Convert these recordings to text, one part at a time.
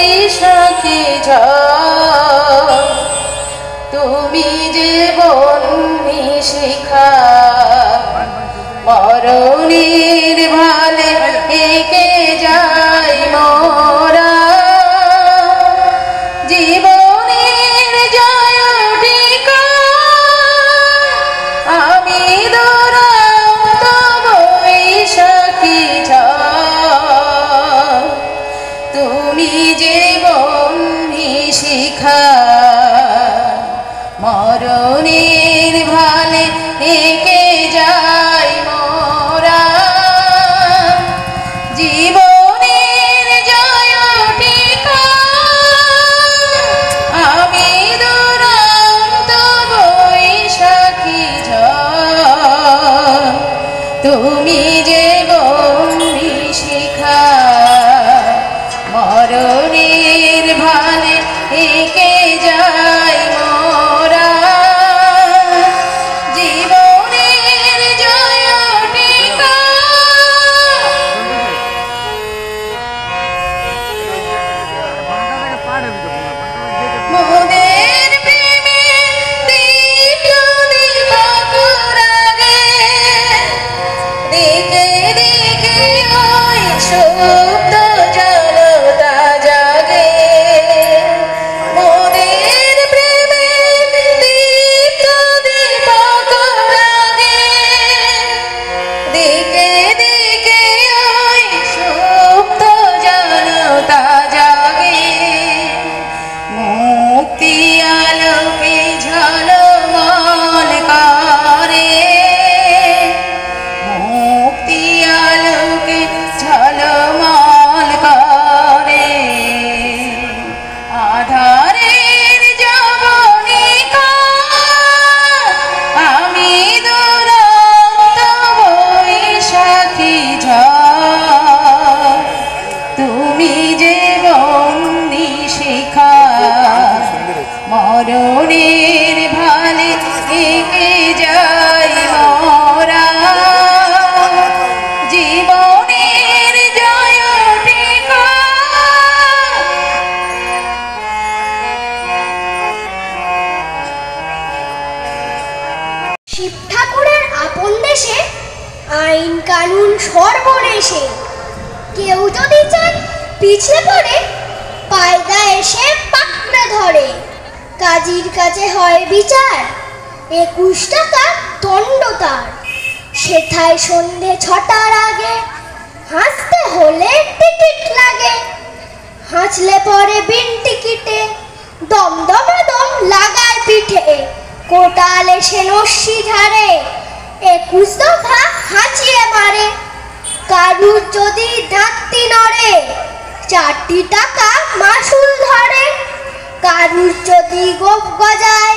বৈশাখী ঝড় তুমি যে বন্যি শিখা মরণের ভালে একে যাই মোরা জীবনের জয় টিকা আমি দুরন্ত বৈশাখী ঝড় তুমি যে বন্যি শিখা মরণের ভালে একে যাই মোরা জীবনের জয় টিকা আমি দুরন্ত বৈশাখী ঝড় তুমি যে বন্যি শিখা মরণের ভালে একে যাই মোরা জীবনের জয় টিকা মোদের প্রেমে দীপ দীপক রাগে দিকে দিকে ওই সুপ্ত জলতা জাগে মোদের প্রেমে দীপ দীপক রাগে দিকে দিকে ওই সুপ্ত জলতা জাগে মুক্তি আলোকে ঝলমল করে মুক্তি আলোকে ঝলমল করে আধারের যবনিকা আমি দুরন্ত বৈশাখী ঝড় তুমি যে বন্যি শিখা মরণের ভালে একে যাই মোরা জীবনের জয় টিকা শিব ঠাকুরের আপন দেশে আইন কানুন সর্বনেশে কেউ যদি চায় পিছলে পড়ে পায়দা এসে পাকড়ে ধরে কাজীর কাছে হয় বিচার 21 টাকা দণ্ড তার সেথায় সন্ধে 6টার আগে হাসতে হলে টিকিট লাগে হাসলে পরে বিন টিকিটে দমদমাদম লাগায় পিঠে কোটাল এসে নস্যি ঝাড়ে 21 দফা হাঁচিয়ে মারে কারুর যদি দাঁতটি নড়ে 4টি টাকা মাসুল ধরে কারুর যদি গোপ গজায়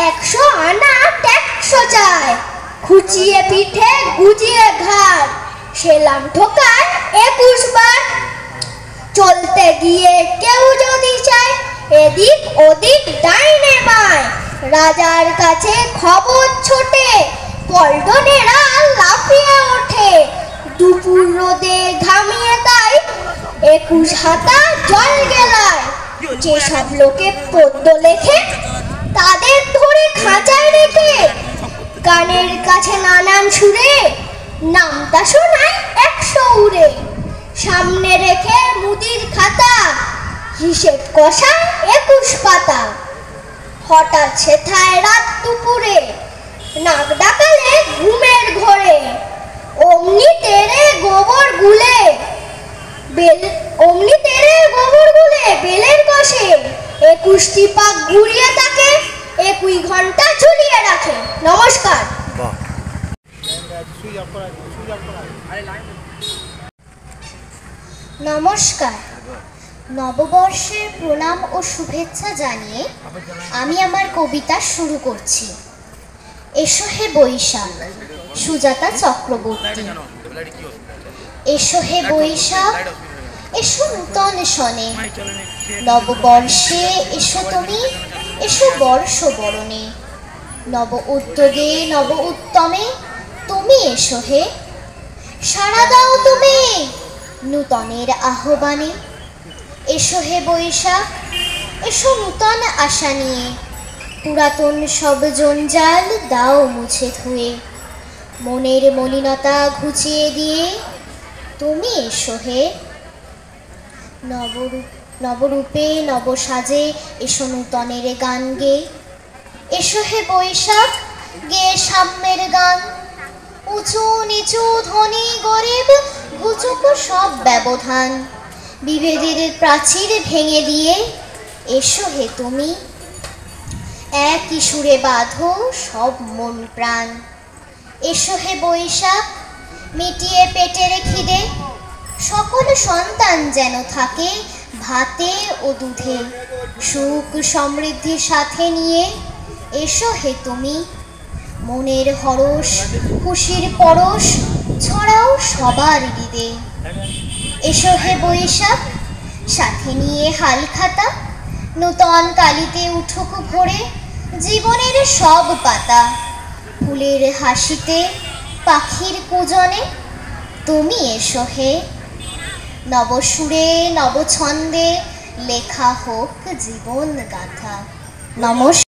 100 আনা ট্যাক্স চায় খুচিয়ে পিঠে গুজিয়ে ঘাড় সেলাম ঠোকায় 21 বার চলতে গিয়ে কেউ যদি চায় এদিক ওদিক ডাইনে বায় রাজার কাছে খবর ছোটে পল্টনেরা লাফিয়ে ওঠে দুপুর রোদে ঘামিয়ে তাই 21 হাতা জল গেলায় যেসব লোকে পদ্য লেখে তাদের ধরে খাঁচায় রেখে কানের কাছে নানান সুরে নামতা শোনায় 100 উড়ে সামনে রেখে মুদির খাতা হিসেব কষায় 21 পাতা হঠাৎ সেথায় রাত দুপুরে নাক ডাকালে ঘুমের ঘোরে অমনি তেরে গোবর গুলে বেলের কষে 21টি পাক ঘুরিয়ে তাকে 21 ঘন্টা ঝুলিয়ে রাখে নমস্কার নমস্কার নববর্ষের প্রণাম ও শুভেচ্ছা জানিয়ে আমি আমার কবিতা শুরু করছি এসো হে বৈশাখ সুজাতা চক্রবর্তী এসো হে বৈশাখ এসো নূতন শনে নববর্ষে এসো তুমি এসো বর্ষ বরণে নব উদ্যোগে নব উত্তমে তুমি এসো হে সাড়া দাও তুমি নূতনের আহ্বানে এসো হে বৈশাখ, এসো নূতন আশা নিয়ে, পুরাতন সব জঞ্জাল দাও মুছে ধুয়ে, মনের মলিনতা ঘুচিয়ে দিয়ে তুমি এসো হে। নবরূপে নবসাজে এসো নূতনের গান গে, এসো হে বৈশাখ গে সাম্যের গান। উঁচু নিচু ধনী গরিব ঘুচুক সব ব্যবধান, বিভেদের প্রাচীর ভেঙে দিয়ে এসো হে তুমি। একই সুরে বাঁধো সব মন প্রাণ, এসো হে বৈশাখ মিটিয়ে পেটের খিদে, সকল সন্তান যেন থাকে ভাতে ও দুধে, সুখ সমৃদ্ধি সাথে নিয়ে এসো হে তুমি। মনের হরষ খুশির পরশ ছড়াও সবার হৃদে, এসো হে বৈশাখ সাথে নিয়ে হালখাতা, নূতন কালিতে উঠুক ভরে জীবনের সব পাতা, ফুলের হাসিতে পাখির পূজনে তুমি এসো হে। নবসুরে নবছন্দে লেখা হোক জীবন গাথা। নমস্কার।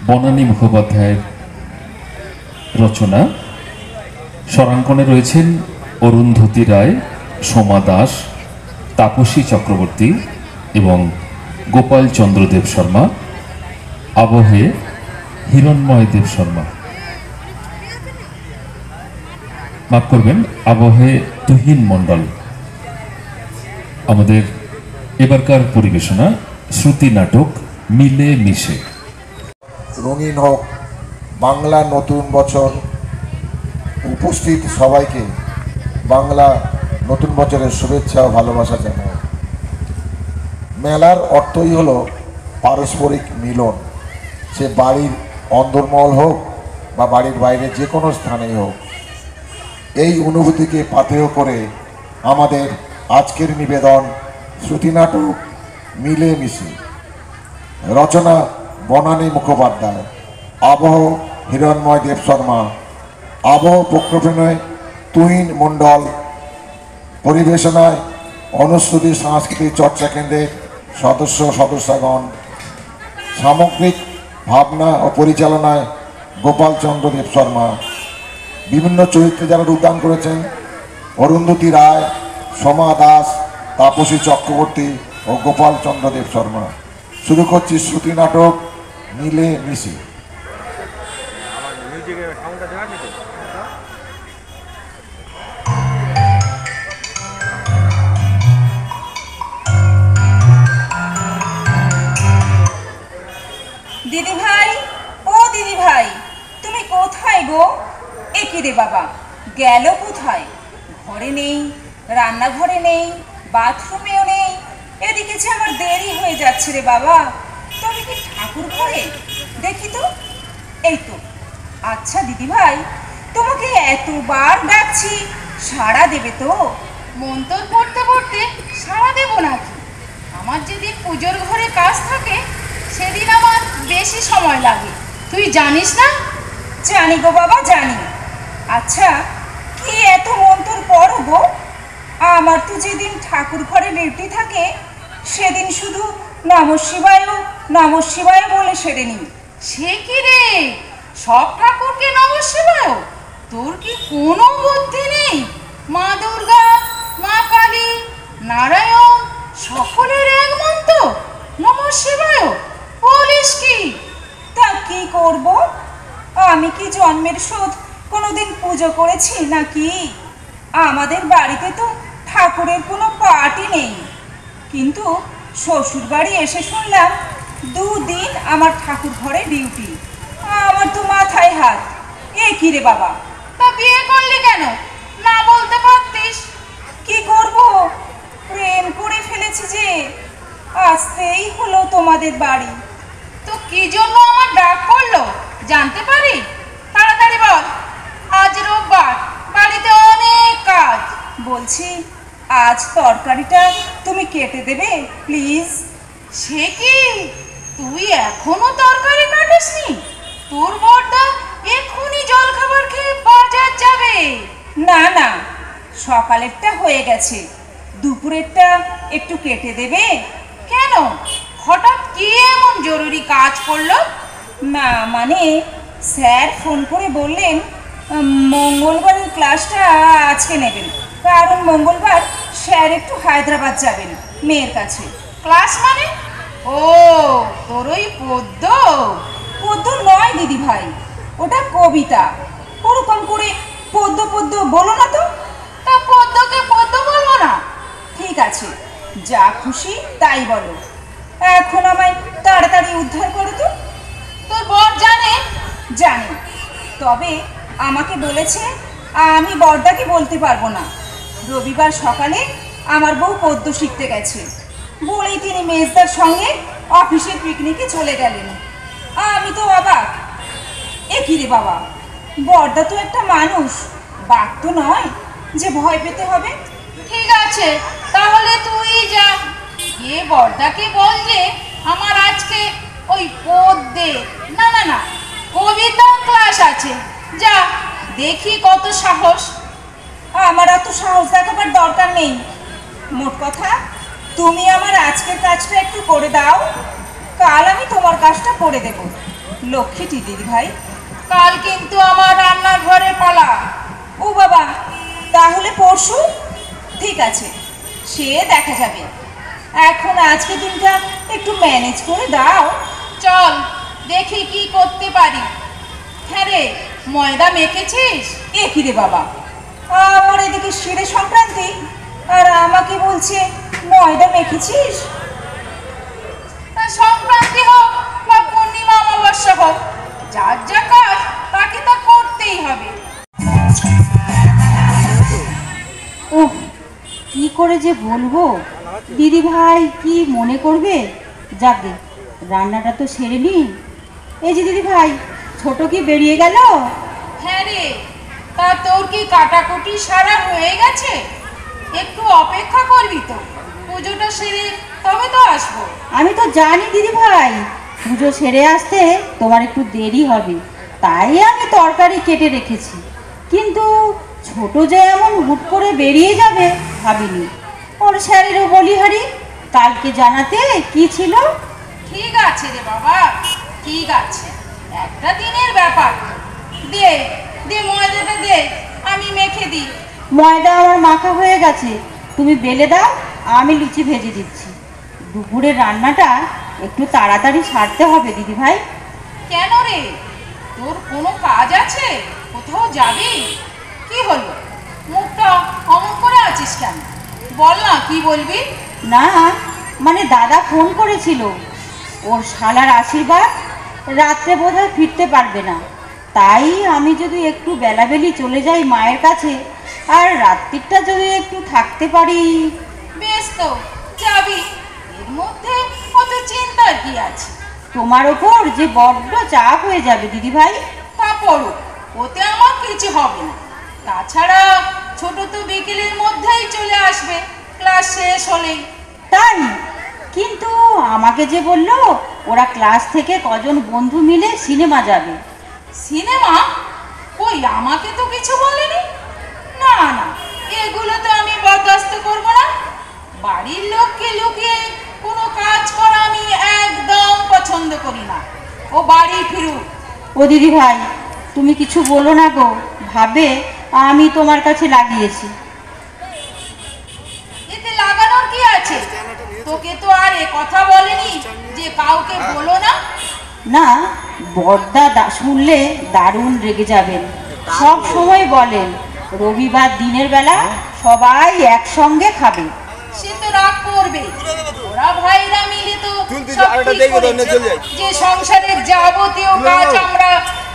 বনানী মুখোপাধ্যায়ের রচনা। স্বরাঙ্কনে রয়েছেন অরুন্ধতী রায়, সোমা দাস, তাপসী চক্রবর্তী এবং গোপাল চন্দ্র দেব শর্মা। আবহে হিরণময় দেব শর্মা, মাফ করবেন, আবহে তুহিন মণ্ডল। আমাদের এবারকার পরিবেশনা শ্রুতি নাটক মিলে মিশে। রঙিন হোক বাংলা নতুন বছর উপস্থিত সবাইকে বাংলা নতুন বছরের শুভেচ্ছা ও ভালোবাসা জানাই। মেলার অর্থই হলো পারস্পরিক মিলন, সে বাড়ির অন্দরমহল হোক বা বাড়ির বাইরে যে কোনো স্থানেই হোক। এই অনুভূতিকে পাথেয় করে আমাদের আজকের নিবেদন শ্রুতিনাটক মিলে মিশে। রচনা বনানী মুখোপাধ্যায়, আবহ হিরণময় দেব শর্মা, আবহ পক্ষাভিনয় তুহিন মণ্ডল, পরিবেশনায় অনুশ্রুতি সাংস্কৃতিক চর্চা কেন্দ্রের সদস্যগণ, সামগ্রিক ভাবনা ও পরিচালনায় গোপাল চন্দ্র দেব শর্মা। বিভিন্ন চরিত্রে যারা রূপদান করেছেন অরুন্ধতী রায়, সোমা দাস, তাপসী চক্রবর্তী ও গোপাল চন্দ্র দেব শর্মা। শুরু করছি শ্রুতি নাটক মিলে মিশে। দিদি ভাই, ও দিদি ভাই, তুমি কোথায় গো? এ কি রে বাবা, গেল কোথায়? ঘরে নেই, রান্নাঘরে নেই, বাথরুমেও নেই। এদিকে যে আমার দেরি হয়ে যাচ্ছে রে বাবা। তুমি কি ঠাকুর ঘরে? দেখি তো। এই তো। আচ্ছা দিদি ভাই, তোমাকে এতবার ডাকছি, সাড়া দেবে তো? মন্তর পড়তে পড়তে সাড়া দেব নাকি? আমার যেদিন পুজোর ঘরে কাজ থাকে সেদিন আমার বেশি সময় লাগে, তুই জানিস না? জানি গো বাবা, জানি। আচ্ছা, কি এত মন্তর পড়ো গো? আমার তো যেদিন ঠাকুর ঘরে ডিউটি থাকে সেদিন শুধু নমঃ শিবায় বলে সেরে নিই। সে কি রে, সব ঠাকুরকে নমঃ শিবায়? তোর কি কোনো বুদ্ধি নেই? মা দুর্গা, মা কালী, নারায়ণ সকলের এক মন্ত্র নমঃ শিবায় বলিস কি? তা কি করব? আমি কি জন্মের শোধ কোনোদিন পুজো করেছি নাকি? আমাদের বাড়িতে তো ঠাকুরের কোনো পার্টি নেই। কিন্তু শ্বশুর বাড়ি এসে শুনলাম 2 দিন আমার ঠাকুর ঘরে ডিউটি। আমার তো মাথায় হাত। এ কি রে বাবা? তা বিয়ে করলি কেন? না বলতে পারতিস। কি করব? প্রেম করে ফেলেছি যে, আসতেই হলো তোমাদের বাড়ি। তো কি জন্য আমার ডাক পড়লো জানতে পারি? তাড়াতাড়ি বল। আজ রোববার, বাড়িতে অনেক কাজ। বলছি, আজ তরকারিটা তুমি কেটে দেবে প্লিজ? সে কি, তুই এখনো তরকারি কাটিসনি? তোর বড়দা এক্ষুনি জল খাবার খেয়ে বাজার যাবে। না না, সকালেরটা হয়ে গেছে, দুপুরেরটা একটু কেটে দেবে। কেন, হঠাৎ কি এমন জরুরি কাজ পড়লো? না মানে, স্যার ফোন করে বললেন মঙ্গলবারের ক্লাসটা আজকে নেবেন, কারণ মঙ্গলবার স্যার একটু হায়দ্রাবাদ যাবেন মেয়ের কাছে। ক্লাস মানে? ও, তোর ওই পদ্য? পদ্য নয় দিদি ভাই, ওটা কবিতা। ওরকম করে পদ্য পদ্য বলো না তো। তা পদ্যকে পদ্য বলবো না? ঠিক আছে, যা খুশি তাই বলো। এখন আমায় তাড়াতাড়ি উদ্ধার করো তো। তোর বর জানে? জানি, তবে আমাকে বলেছে আমি বড়দাকে বলতে পারবো না। রবিবার সকালে আমার বউ পদ্য শিখতে গেছে বলেই তিনি মেজদার সঙ্গে অফিসের পিকনিকে চলে গেলেন। আমি তো অবাক। এ কি রে বাবা, বড়দা তো একটা মানুষ, বাঘ তো নয় যে ভয় পেতে হবে। ঠিক আছে, তাহলে তুই যা, গিয়ে বড়দাকে বল যে আমার আজকে ওই পদ্যে না কবিতা ক্লাস আছে। যা, দেখি কত সাহস। আমার অত সাহস দেখাবার দরকার নেই। মোট কথা, তুমি আমার আজকের কাজটা একটু করে দাও, কাল আমি তোমার কাজটা করে দেব। লক্ষ্মীটি দিদি ভাই। কাল কিন্তু আমার রান্নার ঘরে পালা। ও বাবা, তাহলে পরশু? ঠিক আছে, সে দেখা যাবে। এখন আজকে দিনটা একটু ম্যানেজ করে দাও। চল দেখি কি করতে পারি। হ্যাঁ রে, ময়দা মেখেছিস? এ কি রে বাবা, আমার এদিকে শিরে সংক্রান্তি আর আমাকে বলছে ময়দা মেখেছিস? সংক্রান্তি হোক বা পূর্ণিমা অমাবস্যা হোক, যার যা কাজ ওহ, কি করে যে বলবো, দিদি ভাই কি মনে করবে। যাকে রান্নাটা তো সেরে নি। এই যে দিদি ভাই, ছোট কি বেরিয়ে গেল? হ্যাঁ রে, তা তোর কি কাটাকুটি সারা হয়ে গেছে? একটু অপেক্ষা করবি তো, পুজোটা সেরে তবে তো আসবো। আমি তো জানি দিদি ভাই, পুজো সেরে আসতে তোমার একটু দেরি হবে, তাই আমি তরকারি কেটে রেখেছি। কিন্তু ছোট যে এমন হুট করে বেরিয়ে যাবে ভাবিনি। ওর স্যারেরও বলিহারি, কালকে জানাতে কি ছিল। ঠিক আছে রে বাবা, ঠিক আছে, একটা দিনের ব্যাপার। দে দে ময়দাটা দে, আমি মেখে দিই। ময়দা আমার মাখা হয়ে গেছে, তুমি বেলে দাও, আমি লুচি ভেজে দিচ্ছি। দুপুরের রান্নাটা একটু তাড়াতাড়ি সারতে হবে দিদি ভাই। কেন রে, তোর কোনো কাজ আছে? কোথাও যাবি? কি হলো, মুখটা অমন করে আছিস কেন? বল না, কি বলবি? না, মানে দাদা ফোন করেছিল, ওর শালার আশীর্বাদ, রাত্রে বোধহয় ফিরতে পারবে না। তাই আমি যদি একটু বেলাবেলি চলে যাই মায়ের কাছে, আর রাত্রিটা যদি একটু থাকতে পারি। বেশ তো, যাবি, এর মধ্যে কত চিন্তার কি আছে? তোমার ওপর যে বড্ড চাপ হয়ে যাবে দিদি ভাই। তা পড়ো, ওতে আমার কিছু হবে না। তাছাড়া ছোট তো বিকেলের মধ্যেই চলে আসবে, ক্লাস শেষ হলেই। তাই? কিন্তু আমাকে যে বললো ওরা ক্লাস থেকে কজন বন্ধু মিলে সিনেমা যাবে। সিনেমা? কই, আমাকে তো কিছু বলেনি। না না, এগুলো তো আমি বরদাস্ত করব না। বাড়ির লোককে লুকিয়ে কোনো কাজ করা আমি একদম পছন্দ করি না। ও বাড়ি ফিরুক। ও দিদি ভাই, তুমি কিছু বলো না গো, ভাবে আমি তোমার কাছে লাগিয়েছি। এতে লাগানোর কি আছে? তোকে তো আর এ কথা বলেনি যে কাউকে বলো না। না, বড়দা শুনলে দারুণ রেগে যাবেন। সব সময় বলেন রবিবার দিনের বেলা সবাই একসঙ্গে খাবে। সে তো রাগ করবে, ওরা ভাইরা মিলে তো সব ঠিক করেছে যে সংসারের যাবতীয় কাজ আমরা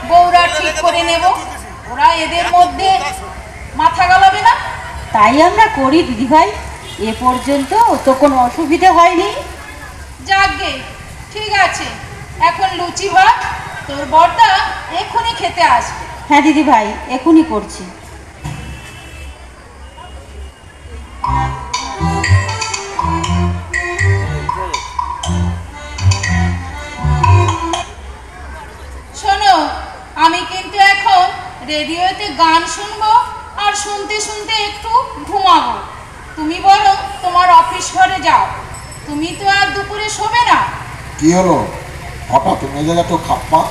বউরা ঠিক করে নেব। ওরা এদের মধ্যে মাথা গলাবে না। তাই আমরা করি দিদি ভাই, এ পর্যন্ত তো কোনো অসুবিধে হয়নি। যাকগে, ঠিক আছে, এখন লুচি ভাত, তোর বড়দা এক্ষুনি খেতে আসবে। হ্যাঁ দিদি ভাই, এখনই করছি। শোনো, আমি কিন্তু এখন রেডিওতে গান শুনবো, আর শুনতে শুনতে একটু ঘুমাবো। তুমি বরং তোমার অফিস ঘরে যাও। তুমি তো আর দুপুরে শোবে না। কি হলো, হঠাৎ মেজাজ এত খাপ্পা?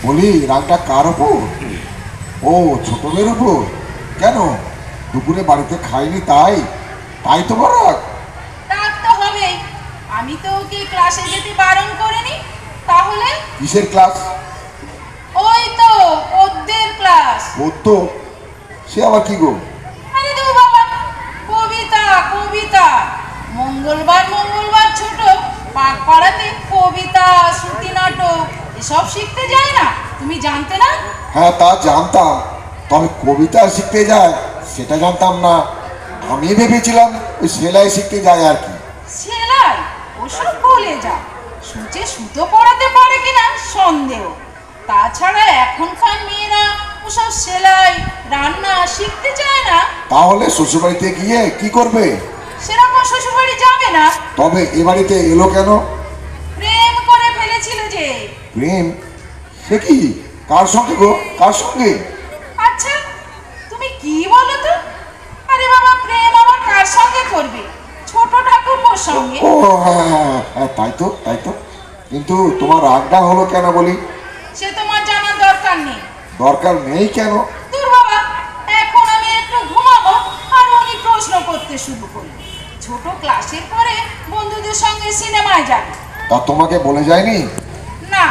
বলি, রাগটা কার ওপর? ও, ছোট মেয়ের উপর? কেন, দুপুরে বাড়িতে খাইনি তাই? তাই তোমার রাগ? রাগ তো হবেই, আমি তো ওকে ক্লাসে যেতে বারণ করিনি। তাহলে? কিসের ক্লাস? ওই তো পদ্যের ক্লাস। পদ্য? সে আবার কি গো? আরে দু বাবা, কবিতা কবিতা। মঙ্গলবার মঙ্গলবার ছোট পাক পাড়াতে কবিতা, শ্রুতি নাটক এসব শিখতে যায় না, তুমি জানতে না? হ্যাঁ, তা জানতাম, তবে কবিতা শিখতে যায় সেটা জানতাম না। আমি ভেবেছিলাম ওই সেলাই শিখতে যায় আর কি। সেলাই? ওসব বলে যা, সূচে সুতো পড়াতে পারে কিনা সন্দেহ। তাছাড়া এখনকার মেয়েরা ওসব সেলাই রান্না শিখতে চায় না। তাহলে শ্বশুরবাড়িতে গিয়ে কি করবে? সেরকম শ্বশুরবাড়ি যাবে না। তবে এ বাড়িতে এলো কেন? প্রেম করে ফেলেছিল যে। প্রেম? সে কি, কার সঙ্গে গো, কার সঙ্গে? আচ্ছা, তুমি কি বলো তো? আরে বাবা, প্রেম আবার কার সঙ্গে করবে? ছোট ঠাকুরপোর সঙ্গে। ও হ্যাঁ হ্যাঁ হ্যাঁ, তাই তো তাই তো। কিন্তু তোমার রাগটা হলো কেন বলি? সে তোমার জানার দরকার নেই। দরকার নেই কেন? তোর বাবা, এখন আমি একটু ঘুমাবো, আর উনি প্রশ্ন করতে শুরু করলো। ছোট ক্লাসের পরে বন্ধুদের সঙ্গে সিনেমায় যাবে। তা তোমাকে বলে যায়নি? না,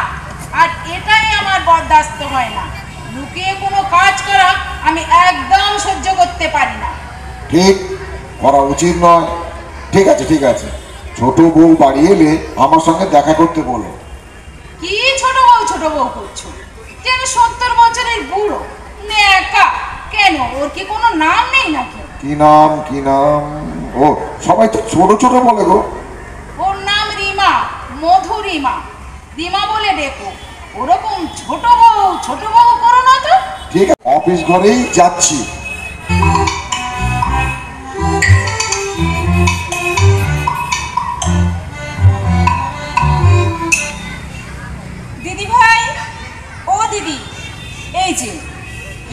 আর এটাই আমার বরদাস্ত হয় না। লুকিয়ে কোনো কাজ করা আমি একদম সহ্য করতে পারি না। ঠিক, করা উচিত নয়। ঠিক আছে ঠিক আছে, ছোট বউ বাড়ি এলে আমার সঙ্গে দেখা করতে বলো। কি ছোট বউ করছো? যেন 70 বছরের বুড়ো, একা। কেন, ওর কি কোনো নাম নেই নাকি? কি নাম কি নাম? ও সবাই তো ছোট ছোট বলে গো। ওর নাম রিমা, মধুরিমা। রিমা বলে ডেকো। ওরকম ছোট বউ করো না তো। ঠিক আছে, অফিস ঘরেই যাচ্ছি। দিদি ভাই, ও দিদি, এই যে।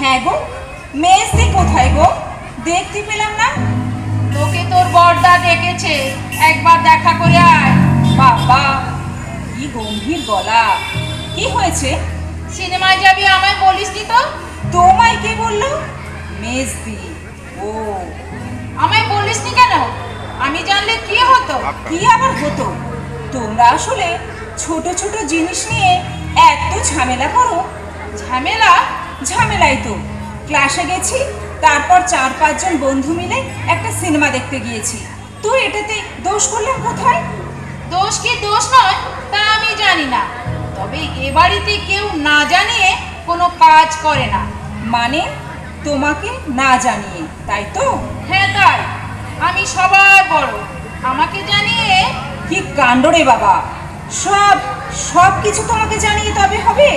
হ্যাঁ গো, মেজদি কোথায় গো? দেখতে পেলাম না। তোকে তোর বড়দা ডেকেছে, একবার দেখা করে আয়। বাবা, কি গম্ভীর গলা। কি হয়েছে? সিনেমায় যাবি, আমায় বলিসনি তো। তোমায় কে বললো? মেজদি। ও, আমায় বলিসনি কেন? আমি জানলে কি হতো? কি আবার হতো? তোমরা আসলে ছোট ছোট জিনিস নিয়ে এত ঝামেলা করো। ঝামেলা? ঝামেলাই তো। ক্লাসে গেছি, তারপর 4-5 জন বন্ধু মিলে একটা সিনেমা দেখতে গিয়েছি। তো এটাতে দোষ করলাম কোথায়? দোষ কি দোষ নয় তা আমি জানি না, তবে এ বাড়িতে কেউ না জানিয়ে কোনো কাজ করে না। মানে তোমাকে না জানিয়ে, তাই তো? হ্যাঁ তাই। আমি সবার বড়, আমাকে জানিয়ে। কি কাণ্ড রে বাবা! সব কিছু তোমাকে জানিয়ে তবে হবে?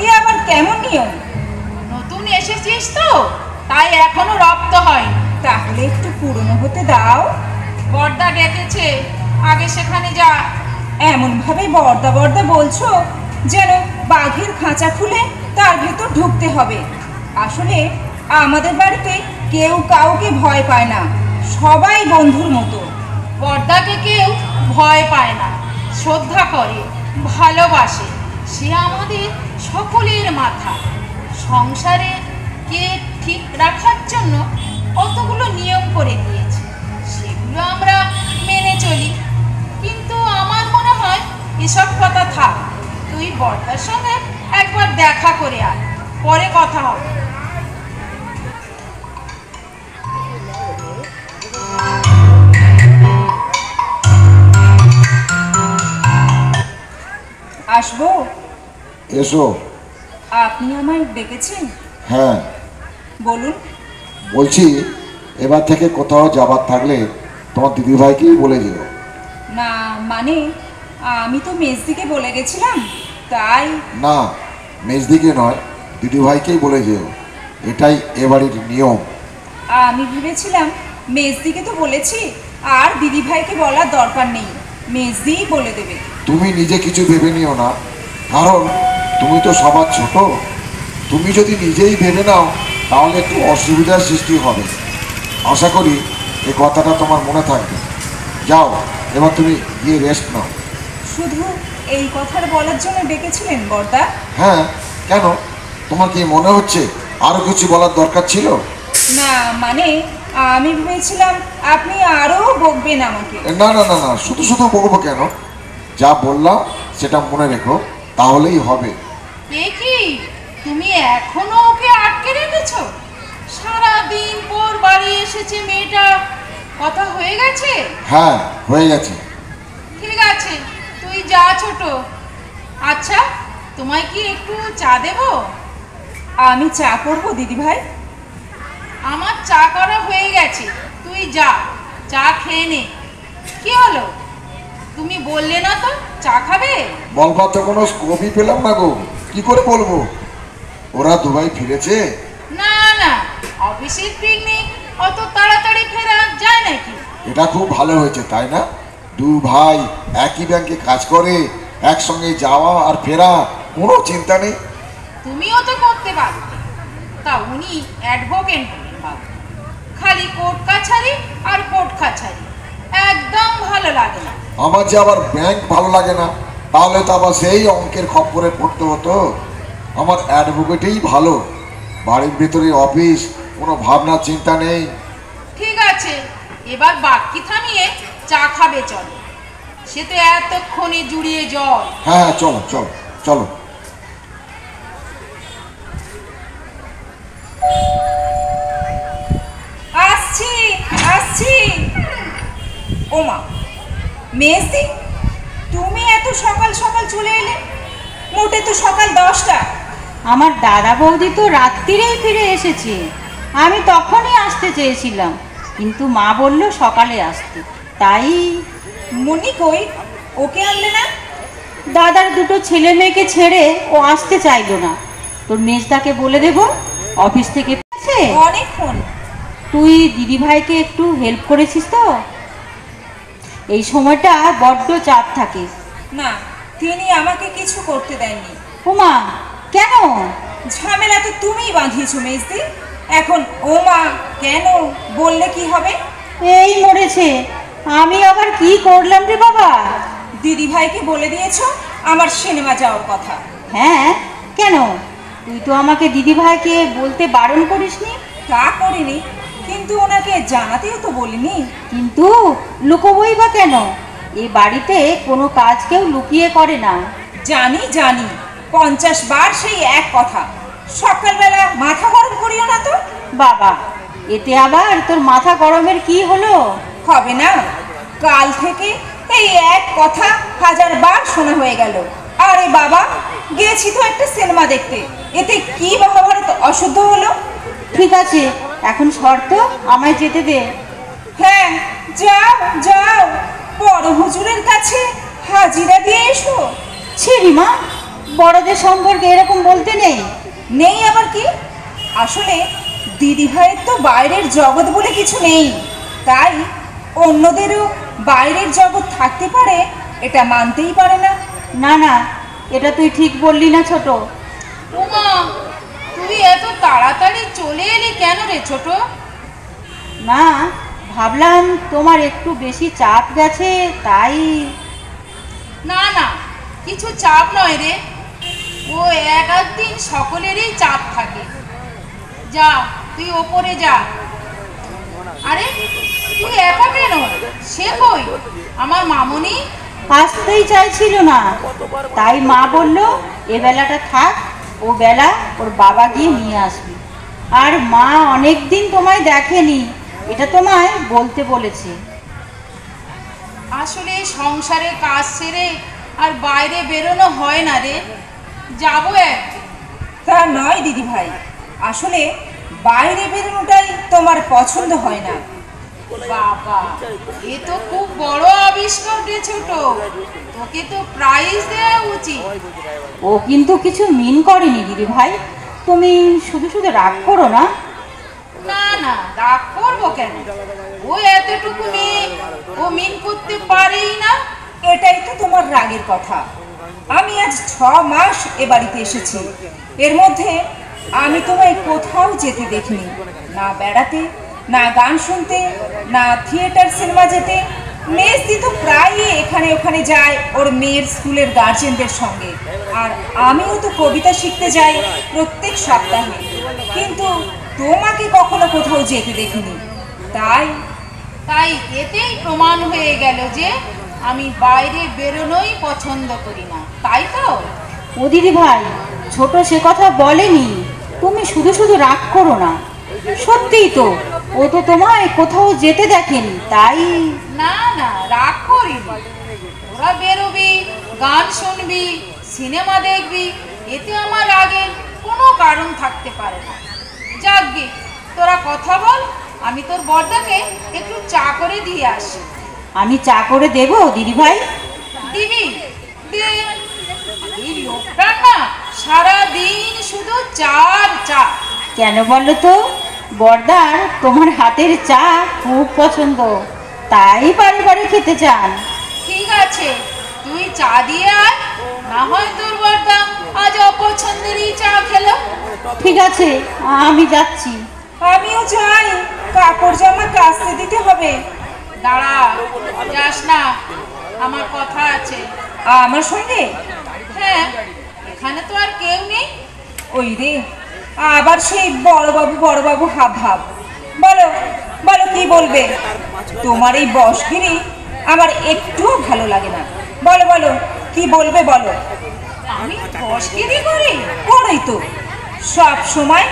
এ আবার কেমন নিয়ম? নতুন এসেছিস তো, তাই এখনো রপ্ত হয়নি। তাহলে একটু পুরনো হতে দাও। বড়দা ডেকেছে, আগে সেখানে যা। এমন ভাবে বর্দা বর্দা বলছো যেন বাঘের খাঁচা খুলে তার ভেতর ঢুকতে হবে। আসলে আমাদের বাড়িতে কেউ কাউকে ভয় পায় না, সবাই বন্ধুর মতো। বড়দাকে কেউ ভয় পায় না, শ্রদ্ধা করে, ভালোবাসে। সে আমাদের সকলের মাথা। সংসারে কে ঠিক রাখার জন্য কতগুলো নিয়ম করে দিয়েছে, সেগুলো আমরা মেনে চলি। কিন্তু আমার মনে হয় এসব কথা থাক, তুই বড়দার সঙ্গে একবার দেখা করে আয়, পরে কথা হবে। আসবো? এসো। আপনি আমায় ডেকেছেন? হ্যাঁ বলুন। বলছি, এবার থেকে কোথাও যাবার থাকলে তোমার দিদিভাইকেই বলে যেও। না মানে আমি তো মেজদিকে বলে গেছিলাম, তাই। না, মেজদিকে নয়, দিদিভাইকেই বলে যেও। এটাই এ বাড়ির নিয়ম। আমি ভেবেছিলাম মেজদিকে তো বলেছি, আর দিদিভাইকে বলার দরকার নেই, মেজদিই বলে দেবে। তুমি নিজে কিছু ভেবে নিও না, কারণ তুমি তো সবার ছোট। তুমি যদি নিজেই ভেবে নাও তাহলে একটু অসুবিধার সৃষ্টি হবে। আশা করি এই কথাটা তোমার মনে থাকবে। যাও, এবার তুমি গিয়ে রেস্ট নাও। শুধু এই কথার বলার জন্য ডেকেছিলেন বর্দা? হ্যাঁ, কেন? তোমার কি মনে হচ্ছে আরও কিছু বলার দরকার ছিল? না মানে আমি ভেবেছিলাম আপনি আরও বকবেন আমাকে। না না না না, শুধু শুধু বলবো কেন? যা বললাম সেটা মনে রেখো, তাহলেই হবে। এ কি, তুমি এখনো ওকে আটকে রেখেছো? সারাদিন পর বাড়ি এসেছে মেয়েটা, কথা হয়ে গেছে? হ্যাঁ, হয়ে গেছে। ঠিক আছে, তুই যা ছোট। আচ্ছা, তোমায় কি একটু চা দেবো? আমি চা করবো দিদিভাই? আমার চা করা হয়ে গেছে, তুই যা, চা খেয়ে নে। কি হলো, তুমি বললে না তো চা খাবে? বলবার তো কোনো স্কোপই পেলাম না গো, কি করে বলবো? ওরা দুবাই ফিরেছে। না না, অফিসের পিকনিক অত তাড়াতাড়ি ফেরা যায় নাকি? এটা খুব ভালো হয়েছে, তাই না? দু ভাই একই ব্যাংকে কাজ করে, একসঙ্গে যাওয়া আর ফেরা, কোনো চিন্তা নেই। তুমিও তো করতে পারতে। তা উনি অ্যাডভোকেট হলেন বাবু, খালি কোর্ট কাছারি আর কোর্ট কাছারি, একদম ভালো লাগে না। আমার যে আবার ব্যাংক ভালো লাগে না, তাহলে তো আবার সেই অঙ্কের খপ্পরে পড়তে হতো। আমার অ্যাডভোকেটেই ভালো, বাড়ির ভেতরে অফিস, কোনো ভাবনা চিন্তা নেই। ঠিক আছে, এবার বাকি থামিয়ে চা খাবে চলো, সে তো এতক্ষণে জুড়িয়ে জল। হ্যাঁ হ্যাঁ, চলো চলো চলো। আসছি আসছি। ওমা, মেজদি, তুমি এত সকাল সকাল চলে এলে? মোটে তো সকাল 10টা। আমার দাদা বৌদি তো রাত্রিরেই ফিরে এসেছে। আমি তখনই আসতে চেয়েছিলাম, কিন্তু মা বলল সকালে আসতে, তাই। মুন্নি কই? ওকে আনলে না? দাদার দুটো ছেলে মেয়েকে ছেড়ে ও আসতে চাইলো না। তোর মেজদাকে বলে দেব, অফিস থেকে পেয়েছে। অনেকক্ষণ। তুই দিদিভাইকে একটু হেল্প করেছিস তো? এই সময়টা বড্ড চাপ থাকে। না, তিনি আমাকে কিছু করতে দেননি। ওমা, কেন? ঝামেলা তো তুমিই বাঁধিয়েছো মেজদি। এখন ও মা কেন বললে কি হবে? এই মরেছে, আমি আবার কি করলাম রে বাবা? দিদি ভাইকে বলে দিয়েছো আমার সিনেমা যাওয়ার কথা। হ্যাঁ, কেন? তুই তো আমাকে দিদিভাইকে বলতে বারণ করিসনি। তা করিনি, কিন্তু ওনাকে জানাতেও তো বলিনি। কিন্তু লুকোবই বা কেন? এ বাড়িতে কোনো কাজ কেউ লুকিয়ে করে না। জানি জানি, 50 বার সেই এক কথা। সকালবেলা মাথা গরম করিও না তো। বাবা, এতে আবার তোর মাথা গরমের কি হলো? হবে না, কাল থেকে এই এক কথা 1000 বার শোনা হয়ে গেল। আরে বাবা, গেছি তো একটা সিনেমা দেখতে, এতে কি মহাভারত অশুদ্ধ হলো? ঠিক আছে, এখন শর্ত আমায় যেতে দে। হ্যাঁ, যাও যাও, বড় হুজুরের কাছে হাজিরা দিয়ে এসো। ছিরিমা, বড়দের সম্পর্কে এরকম বলতে নেই। নেই আবার কি? আসলে দিদি ভাইয়ের তো বাইরের জগৎ বলে কিছু নেই, তাই অন্যদেরও বাইরের জগৎ থাকতে পারে এটা মানতেই পারে না। না না, এটা তুই ঠিক বললি না ছোট। উমা, তুই এত তাড়াতাড়ি চলে এলি কেন রে ছোট? না, ভাবলাম তোমার একটু বেশি চাপ গেছে, তাই। না না, কিছু চাপ নয় রে, ও এক আধ দিন সকলেরই চাপ থাকে। যা, তুই ওপরে যা। আরে তুই একা কেন? সে কই আমার মামনি? আসতেই চাইছিল না, তাই মা বলল এ বেলাটা থাক, ও বেলা ওর বাবা গিয়ে নিয়ে আসবি। আর মা অনেক দিন তোমায় দেখেনি, এটা তোমায় বলতে বলেছে। আসলে সংসারে কাজ সেরে আর বাইরে বেরোনো হয় না রে, যাবো একদিন। তা নয় দিদি ভাই, আসলে বাইরে বেরোনোটাই তোমার পছন্দ হয় না। বাবা, এ তো খুব বড় আবিষ্কার রে ছোট, তোকে তো প্রাইজ দেওয়া উচিত। ও কিন্তু কিছু মিন করেনি দিদি ভাই, তুমি শুধু শুধু রাগ করো না। না না, রাগ করবো কেন? ও এতটুকু মেয়ে, ও মিন করতে পারেই না। এটাই তো তোমার রাগের কথা। আমি আজ 6 মাস এ বাড়িতে এসেছি, এর মধ্যে আমি তোমায় কোথাও যেতে দেখিনি, না বেড়াতে, না গান শুনতে, না থিয়েটার সিনেমা যেতে। মেজদি তো প্রায়ই এখানে ওখানে যায় ওর মেয়ের স্কুলের গার্জেনদের সঙ্গে, আর আমিও তো কবিতা শিখতে যাই প্রত্যেক সপ্তাহে, কিন্তু তোমাকে কখনো কোথাও যেতে দেখিনি। তাই তাই এতেই প্রমাণ হয়ে গেল যে আমি বাইরে বেরোনোই পছন্দ করি না, তাই তো? ও দিদি ভাই, ছোট সে কথা বলেনি, তুমি শুধু শুধু রাগ করো না। সত্যিই তো, ও তো তোমায় কোথাও যেতে দেখেনি, তাই। না না, রাগ করিনি। ওরা বেরোবি, গান শুনবি, সিনেমা দেখবি, এতে আমার রাগের কোনো কারণ থাকতে পারে না। যাকগে, তোরা কথা বল, আমি তোর বড়দাকে একটু চা করে দিয়ে আসি। আমি চা করে দেবো দিদি ভাই? দিবি? দে। এই লোকটার না সারাদিন শুধু চা আর চা। কেন বলো তো? বড়দার তোমার হাতের চা খুব পছন্দ, তাই বারে বারে খেতে চান। ঠিক আছে, তুই চা দিয়ে আয়, না হয় তোর বড়দা আজ অপছন্দেরই চা খেলো। ঠিক আছে, আমি যাচ্ছি। আমিও যাই, কাপড় জামা কাচতে দিতে হবে। দাঁড়া, যাস না, আমার কথা আছে। আমার সঙ্গে? হ্যাঁ, এখানে তো আর কেউ নেই। ওই রে, আবার সেই বড়বাবু হাব ভাব। বলো বলো, কি বলবে? তোমার এই বশগিরি আমার একটুও ভালো লাগে না। বলো বলো, কি বলবে বলো। আমি বশগিরি করি? করি তো, সব সময়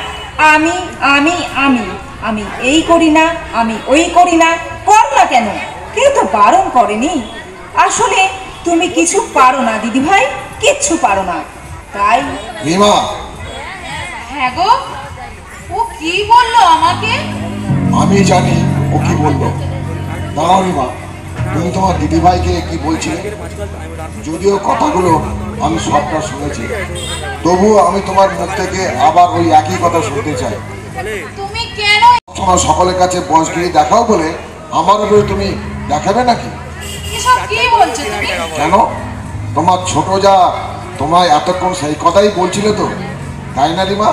আমি আমি আমি আমি এই করি না, আমি ওই করি না। কর না কেন? কেউ তো বারণ করেনি। আসলে তুমি কিছু পারো না দিদি ভাই, কিচ্ছু পারো না, তাই। রিমা, হ্যাঁ গো, ও কি বললো আমাকে? আমি জানি ও কি বললো। দাঁড়াও রিমা, তুমি তোমার দিদিভাইকে কি বলছিলে? যদিও কথাগুলো আমি সবটা শুনেছি, তবুও আমি তোমার মুখ থেকে আবার ওই একই কথা শুনতে চাই। তুমি কেন তোমার সকলের কাছে বয়সগিরি দেখাও বলে আমার উপরে তুমি দেখাবে নাকি? এসব কি বলছো তুমি? কেন? তোমার ছোট যা তোমায় এতক্ষণ সেই কথাই বলছিল তো, তাই না রিমা?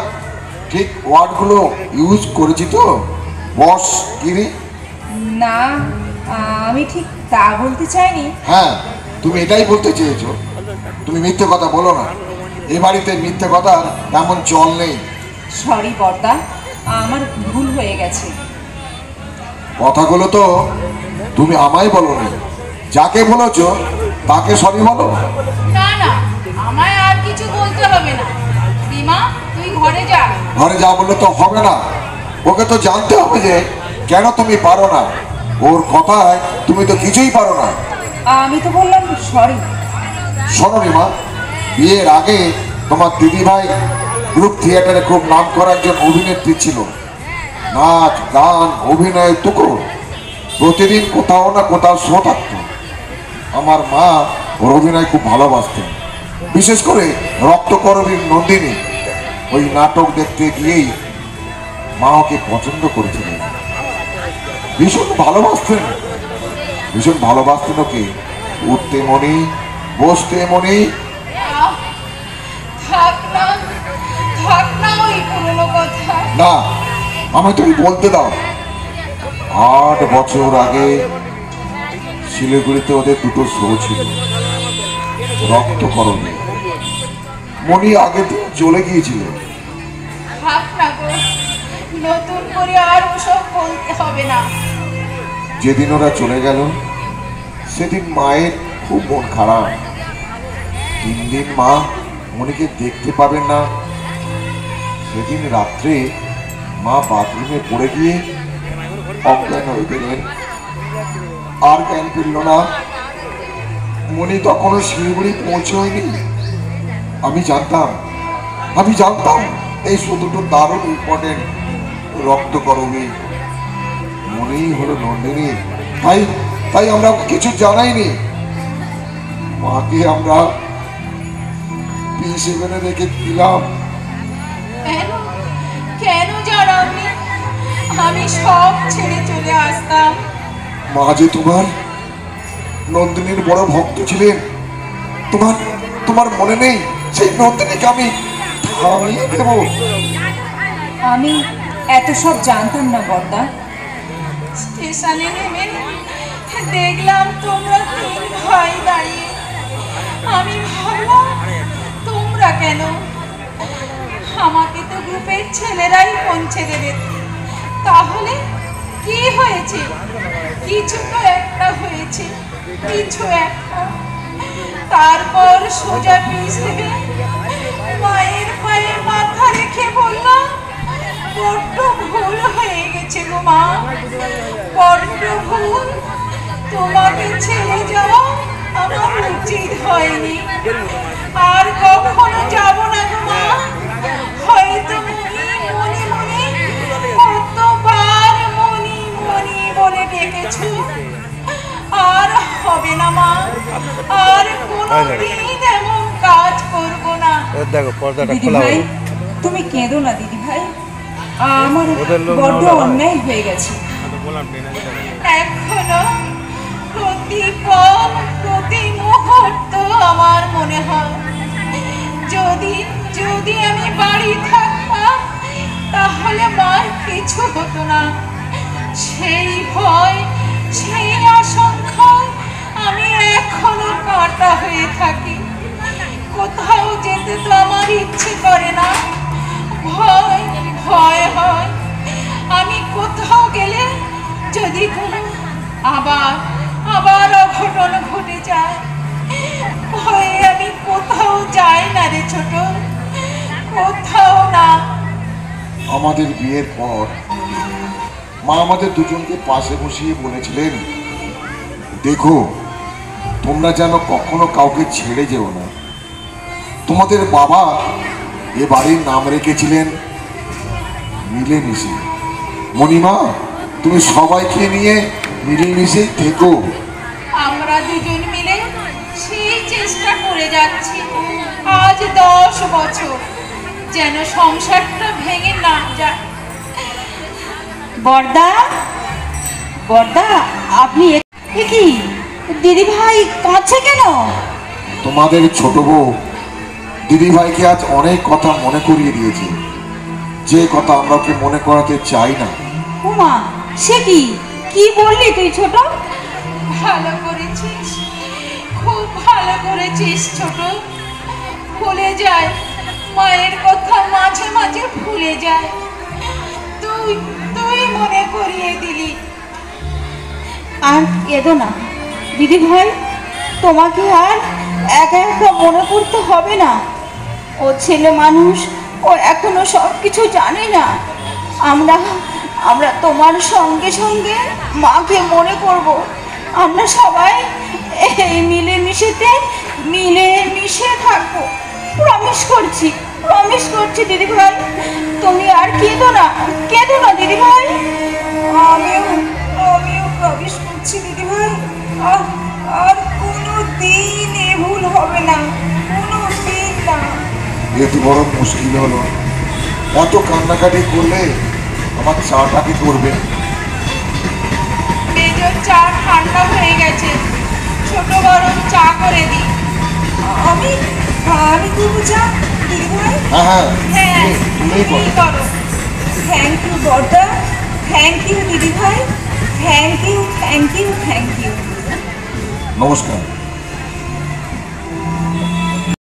ঠিক ওয়ার্ডগুলো ইউজ করেছি তো, বসগিরি? না, আমি ঠিক তা বলতে চাইনি। হ্যাঁ, তুমি এটাই বলতে চেয়েছো। তুমি মিথ্যে কথা বলো না। এ বাড়িতে মিথ্যে কথা তেমন চল নেই। সরি বর্দা, আমার ভুল হয়ে গেছে। কথাগুলো তো তুমি আমায় বলোনি, যাকে বলেছো তাকে সরি বলো। না না, আমায় আর কিছু বলতে হবে না। রিমা, তুই ঘরে যা। ঘরে যা বললে তো হবে না, ওকে তো জানতে হবে যে কেন তুমি পারো না। ওর কথায় তুমি তো কিছুই পারো না। আমি তো বললাম সরি। শোনো রিমা, বিয়ের আগে তোমার দিদিভাই গ্রুপ থিয়েটারে খুব নাম করা একজন অভিনেত্রী ছিল। নাচ, গান, অভিনয় তুকো প্রতিদিন কোথাও না কোথাও শো থাকতো। আমার মা ওর অভিনয় খুব ভালোবাসতেন, বিশেষ করে রক্তকরবীর নন্দিনী। ওই নাটক দেখতে গিয়েই মা ওকে পছন্দ করেছিলেন। ভীষণ ভালোবাসতেন, ভীষণ ভালোবাসতেন ওকে। উঠতে মনি, বসতে মনি। আহ, থাক না, থাক না ওই পুরনো কথা। না, আমি তুমি বলতে দাও। 8 বছর আগে শিলিগুড়িতে ওদের দুটো শো ছিল, রক্তকরণী। মনি আগে তো চলে গিয়েছিল। থাক না গো, নতুন করে আর ওসব বলতে হবে না। যেদিন ওরা চলে গেল সেদিন মায়ের খুব মন খারাপ। 3 দিন মা মনিকে দেখতে পাবেন না। সেদিন রাত্রে মা বাথরুমে পড়ে গিয়ে অজ্ঞান হয়ে গেলেন, আর জ্ঞান ফিরল না। মনি তখনও শিলিগুড়ি পৌঁছয়নি। আমি জানতাম এই দুটো দারুণ ইম্পর্টেন্ট রক্তকরণী। মনেই হলো নন্দিনী। তাই আমরা কিছু জানাইনি। মাকে আমরা P7 রেখে দিলাম। কেন কেন জানাওনি? আমি সব ছেড়ে চলে আসতাম। মা যে তোমার নন্দিনীর বড় ভক্ত ছিলেন। তোমার মনে নেই সেই নন্দিনীকে আমি থামিয়ে দেব? আমি এত সব জানতাম না বর্দা। স্টেশনে নেমে দেখলাম তোমরা 3 ভাই দাঁড়িয়ে। আমি ভাবলাম তোমরা কেন? আমাকে তো গ্রুপের ছেলেরাই পৌঁছে দেবে। তাহলে কি হয়েছে? কিছু তো একটা হয়েছে, কিছু একটা। তারপর সোজা P7 মায়ের পায়ে মাথা রেখে বললাম, বড্ড ভুল হয়ে গেছে গো মা, বড্ড ভুল। তোমাকে ছেড়ে যাওয়া আমার উচিত হয়নি। আর কখনো যাব না গো মা। হয়তো মনে মনে কতবার মনি মনি বলে ডেকেছো। আর হবে না মা, আর কোনোদিন এমন কাজ করবো না। দেখো পর্দাটা দিদি খোলা ভাই, হলো। তুমি কেঁদো না দিদি ভাই। আমার বড্ড অন্যায় হয়ে গেছে। এখনো প্রতিপল প্রতি মুহূর্ত আমার মনে হয় যদি আমি বাড়ি থাকতাম তাহলে মার কিছু হতো না। সেই ভয়, সেই আশঙ্কায় আমি এখনো কাঁটা হয়ে থাকি। কোথাও যেতে তো আমার ইচ্ছে করে না, ভয় ভয় হয়। আমি কোথাও গেলে যদি কোনো আবার অঘটন ঘটে যায়, ভয়ে আমি কোথাও যাই না রে ছোট, কোথাও না। আমাদের বিয়ের পর মা আমাদের দুজনকে পাশে বসিয়ে বলেছিলেন, দেখো তোমরা যেন কখনো কাউকে ছেড়ে যেও না। তোমাদের বাবা এ বাড়ির নাম রেখেছিলেন মিলেমিশে। মণিমা, তুমি সবাইকে নিয়ে মিলেমিশেই থেকো। আমরা দুজন মিলে সেই চেষ্টা করে যাচ্ছি আজ 10 বছর, যেন সংসারটা ভেঙে না যায়। বর্দা, বর্দা, আপনি কি দিদি ভাই কাঁদছে কেন? তোমাদের ছোট বউ দিদিভাইকে আজ অনেক কথা মনে করিয়ে দিয়েছে, যে কথা আমরা ওকে মনে করাতে চাই না। উমা, সে কি বললি তুই ছোট? ভালো করেছিস, খুব ভালো করেছিস ছোট। ভুলে যায়, মায়ের কথা মাঝে মাঝে ভুলে যায়। তুই তুই মনে করিয়ে দিলি। আর কেঁদো না দিদি ভাই, তোমাকে আর একা একা মনে করতে হবে না। ও ছেলে মানুষ, ও এখনো সব কিছু জানে না। আমরা তোমার সঙ্গে সঙ্গে মাকে মনে করব। আমরা সবাই এই মিলেমিশে থাকবো। প্রমিস করছি দিদি ভাই, তুমি আর কেঁদো না দিদি ভাই। আমিও প্রবেশ করছি দিদি ভাই। আর কোনো দিন এ ভুল হবে না, কোনো দিন না। এ তো বড় মুশকিল হলো। এত কান্নাকাটি করলে আমার চাটা কি করবে? মেজর চা ঠান্ডা হয়ে গেছে, ছোট গরম চা করে দি। আমি করবো চা দিদি ভাই। হ্যাঁ, হ্যাঁ, তুমিই করো। তুমি করো। Thank you Borda, thank you দিদি ভাই, থ্যাংক ইউ। নমস্কার।